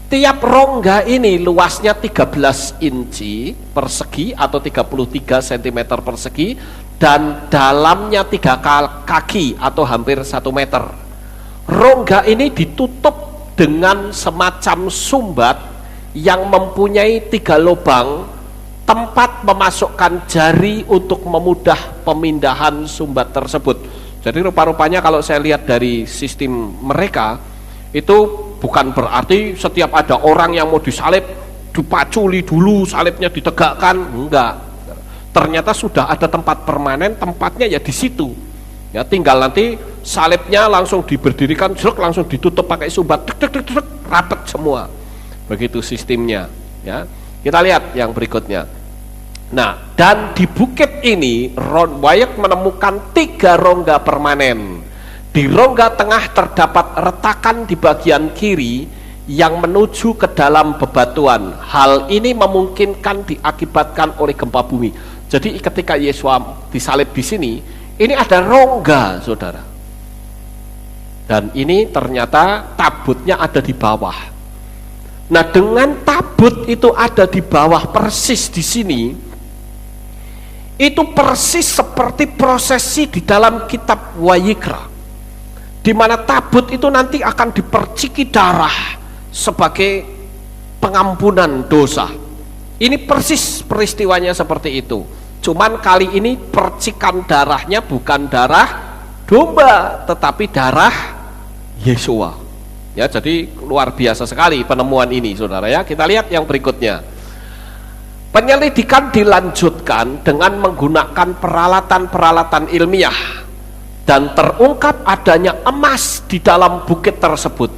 Tiap rongga ini luasnya 13 inci persegi atau 33 cm persegi dan dalamnya 3 kaki atau hampir 1 meter. Rongga ini ditutup dengan semacam sumbat yang mempunyai 3 lubang, tempat memasukkan jari untuk memudah pemindahan sumbat tersebut. Jadi rupa-rupanya kalau saya lihat dari sistem mereka, itu bukan berarti setiap ada orang yang mau disalib dipaculi dulu salibnya ditegakkan, enggak. Ternyata sudah ada tempat permanen, tempatnya ya di situ. Ya, tinggal nanti salibnya langsung diberdirikan, langsung ditutup pakai sumbat, rapet semua. Begitu sistemnya, ya. Kita lihat yang berikutnya. Nah, dan di bukit ini Ron Wyatt menemukan 3 rongga permanen. Di rongga tengah terdapat retakan di bagian kiri yang menuju ke dalam bebatuan. Hal ini memungkinkan diakibatkan oleh gempa bumi. Jadi ketika Yesus disalib di sini, ini ada rongga, saudara. Dan ini ternyata tabutnya ada di bawah. Nah, dengan tabut itu ada di bawah persis di sini, itu persis seperti prosesi di dalam kitab Wayikra, di mana tabut itu nanti akan diperciki darah sebagai pengampunan dosa. Ini persis peristiwanya seperti itu. Cuman kali ini percikan darahnya bukan darah domba, tetapi darah Yesua. Ya, jadi luar biasa sekali penemuan ini, saudara ya. Kita lihat yang berikutnya. Penyelidikan dilanjutkan dengan menggunakan peralatan-peralatan ilmiah dan terungkap adanya emas di dalam bukit tersebut.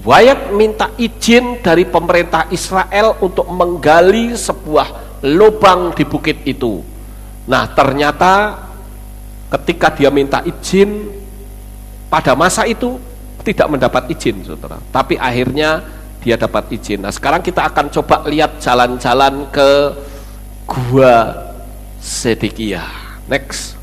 Wyatt minta izin dari pemerintah Israel untuk menggali sebuah lubang di bukit itu. Nah, ternyata ketika dia minta izin pada masa itu tidak mendapat izin, saudara. Tapi akhirnya dia dapat izin. Nah, sekarang kita akan coba lihat jalan-jalan ke Gua Sedekia. Next.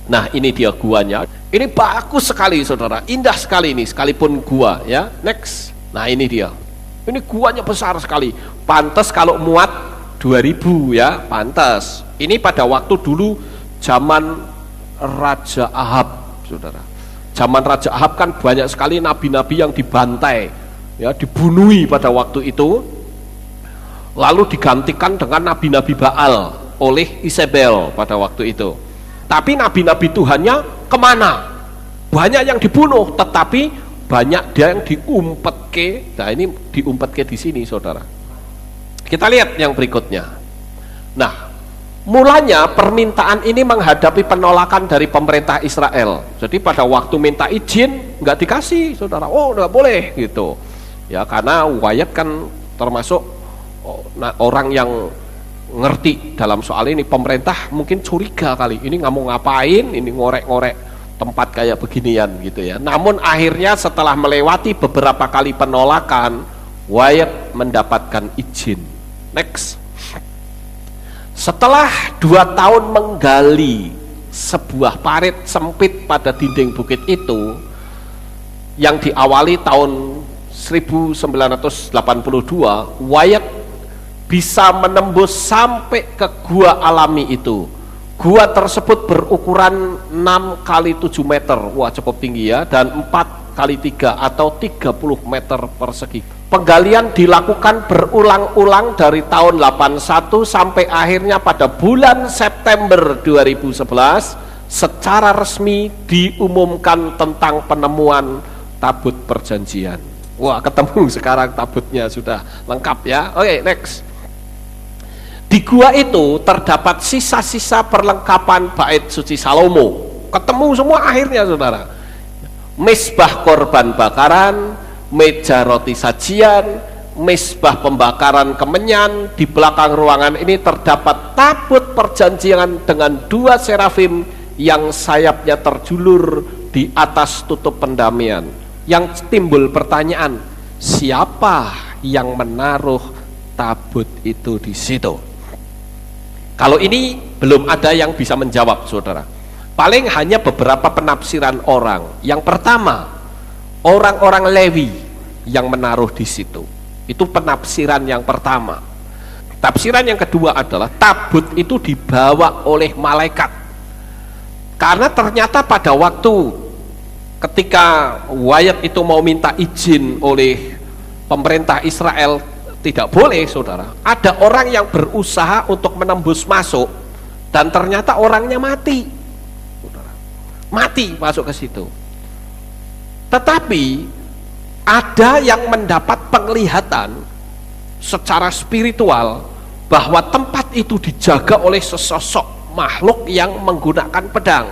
Nah, ini dia guanya. Ini bagus sekali saudara, indah sekali ini sekalipun gua ya. Next. Nah, ini dia. Ini guanya besar sekali. Pantas kalau muat 2000 ya, pantas. Ini pada waktu dulu zaman Raja Ahab, saudara. Zaman Raja Ahab kan banyak sekali nabi-nabi yang dibantai, ya, dibunuhi pada waktu itu. Lalu digantikan dengan nabi-nabi Baal oleh Isabel pada waktu itu. Tapi nabi-nabi Tuhannya kemana? Banyak yang dibunuh, tetapi banyak dia yang diumpetke. Nah, ini diumpetke di sini, saudara. Kita lihat yang berikutnya. Nah, mulanya permintaan ini menghadapi penolakan dari pemerintah Israel. Jadi pada waktu minta izin nggak dikasih, saudara. Oh, nggak boleh gitu. Ya, karena Wyatt kan termasuk orang yang ngerti dalam soal ini. Pemerintah mungkin curiga kali. Ini nggak mau ngapain? Ini ngorek-ngorek tempat kayak beginian gitu ya. Namun akhirnya setelah melewati beberapa kali penolakan, Wyatt mendapatkan izin. Next. Setelah 2 tahun menggali sebuah parit sempit pada dinding bukit itu, yang diawali tahun 1982, Wyatt bisa menembus sampai ke gua alami itu. Gua tersebut berukuran 6 kali 7 meter, wah cukup tinggi ya, dan 4 kali 3 atau 30 meter persegi. Penggalian dilakukan berulang-ulang dari tahun 81 sampai akhirnya pada bulan September 2011 secara resmi diumumkan tentang penemuan tabut perjanjian. Wah, ketemu sekarang tabutnya sudah lengkap ya. Oke, next. Di gua itu terdapat sisa-sisa perlengkapan bait suci Salomo. Ketemu semua akhirnya, saudara. Mezbah korban bakaran, meja roti sajian, mezbah pembakaran kemenyan. Di belakang ruangan ini terdapat tabut perjanjian dengan 2 serafim yang sayapnya terjulur di atas tutup pendamaian. Yang timbul pertanyaan, siapa yang menaruh tabut itu di situ? Kalau ini belum ada yang bisa menjawab, saudara. Paling hanya beberapa penafsiran orang. Yang pertama, orang-orang Lewi yang menaruh di situ. Itu penafsiran yang pertama. Tafsiran yang kedua adalah tabut itu dibawa oleh malaikat. Karena ternyata pada waktu ketika Wyatt itu mau minta izin oleh pemerintah Israel, tidak boleh, saudara. Ada orang yang berusaha untuk menembus masuk dan ternyata orangnya mati, saudara. Mati masuk ke situ. Tetapi ada yang mendapat penglihatan secara spiritual bahwa tempat itu dijaga oleh sesosok makhluk yang menggunakan pedang.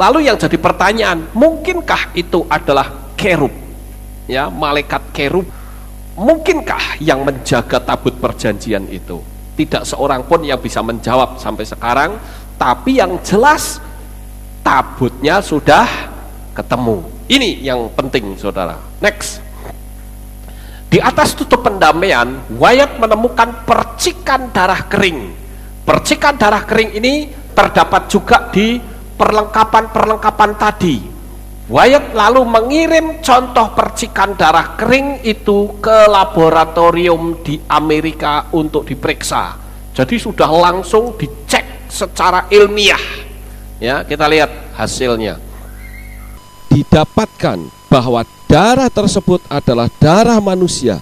Lalu yang jadi pertanyaan, mungkinkah itu adalah kerub? Ya, malaikat kerub. Mungkinkah yang menjaga tabut perjanjian itu? Tidak seorang pun yang bisa menjawab sampai sekarang. Tapi yang jelas tabutnya sudah ketemu. Ini yang penting, saudara. Next. Di atas tutup pendamaian, Wyatt menemukan percikan darah kering. Percikan darah kering ini terdapat juga di perlengkapan-perlengkapan tadi. Wyatt lalu mengirim contoh percikan darah kering itu ke laboratorium di Amerika untuk diperiksa. Jadi sudah langsung dicek secara ilmiah. Ya, kita lihat hasilnya. Didapatkan bahwa darah tersebut adalah darah manusia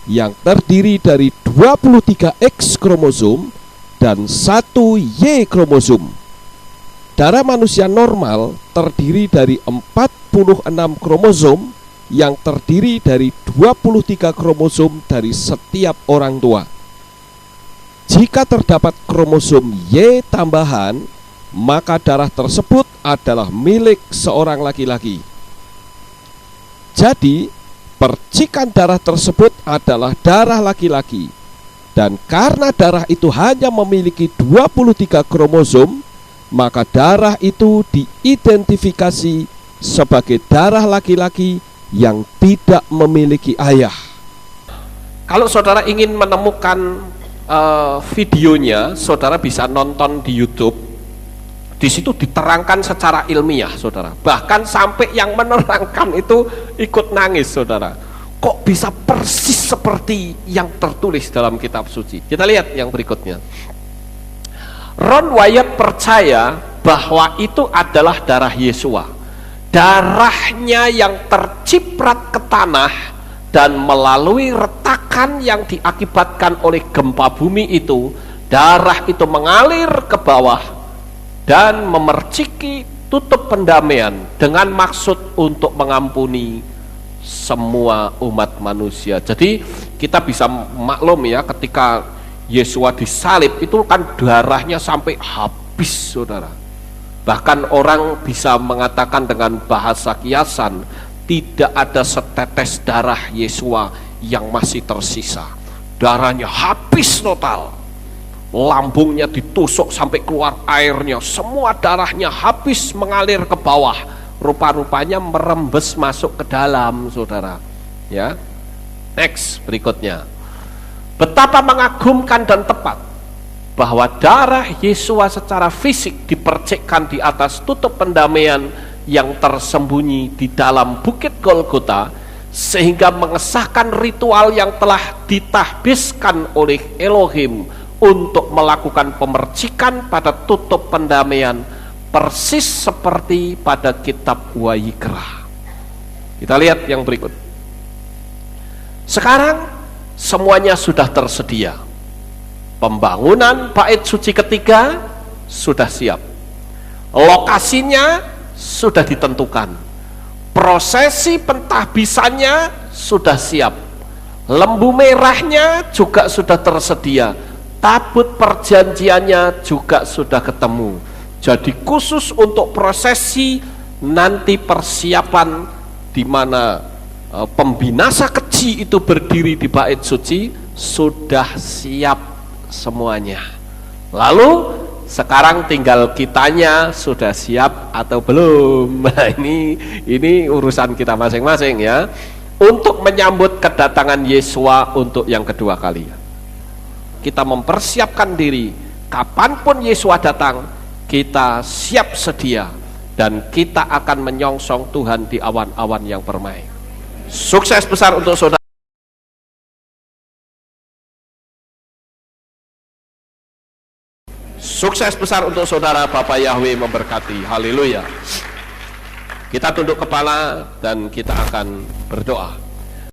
yang terdiri dari 23 X kromosom dan 1 Y kromosom. Darah manusia normal terdiri dari 46 kromosom yang terdiri dari 23 kromosom dari setiap orang tua. Jika terdapat kromosom Y tambahan, maka darah tersebut adalah milik seorang laki-laki. Jadi, percikan darah tersebut adalah darah laki-laki. Dan karena darah itu hanya memiliki 23 kromosom, maka darah itu diidentifikasi sebagai darah laki-laki yang tidak memiliki ayah. Kalau saudara ingin menemukan videonya, saudara bisa nonton di YouTube. Di situ diterangkan secara ilmiah, saudara. Bahkan sampai yang menerangkan itu ikut nangis, saudara. Kok bisa persis seperti yang tertulis dalam kitab suci? Kita lihat yang berikutnya. Ron Wyatt percaya bahwa itu adalah darah Yesua. Darahnya yang terciprat ke tanah dan melalui retakan yang diakibatkan oleh gempa bumi itu, darah itu mengalir ke bawah dan memerciki tutup pendamaian dengan maksud untuk mengampuni semua umat manusia. Jadi kita bisa maklum ya, ketika Yesua disalib itu kan darahnya sampai habis, saudara. Bahkan orang bisa mengatakan dengan bahasa kiasan, tidak ada setetes darah Yesua yang masih tersisa. Darahnya habis total. Lambungnya ditusuk sampai keluar airnya, semua darahnya habis mengalir ke bawah, rupa-rupanya merembes masuk ke dalam, saudara. Ya, next berikutnya. Betapa mengagumkan dan tepat bahwa darah Yesua secara fisik dipercikkan di atas tutup pendamaian yang tersembunyi di dalam bukit Golgota, sehingga mengesahkan ritual yang telah ditahbiskan oleh Elohim untuk melakukan pemercikan pada tutup pendamaian, persis seperti pada kitab Wayikra. Kita lihat yang berikut. Sekarang semuanya sudah tersedia. Pembangunan bait suci ketiga sudah siap. Lokasinya sudah ditentukan. Prosesi pentahbisannya sudah siap. Lembu merahnya juga sudah tersedia. Tabut perjanjiannya juga sudah ketemu. Jadi khusus untuk prosesi nanti persiapan di mana pembinasa keji itu berdiri di bait suci sudah siap semuanya. Lalu sekarang tinggal kitanya sudah siap atau belum. Nah, ini urusan kita masing-masing ya, untuk menyambut kedatangan Yesua untuk yang kedua kali. Kita mempersiapkan diri, kapanpun Yesua datang, kita siap sedia, dan kita akan menyongsong Tuhan di awan-awan yang permai. Sukses besar untuk saudara. Sukses besar untuk saudara. Bapak Yahweh memberkati. Haleluya. Kita tunduk kepala dan kita akan berdoa.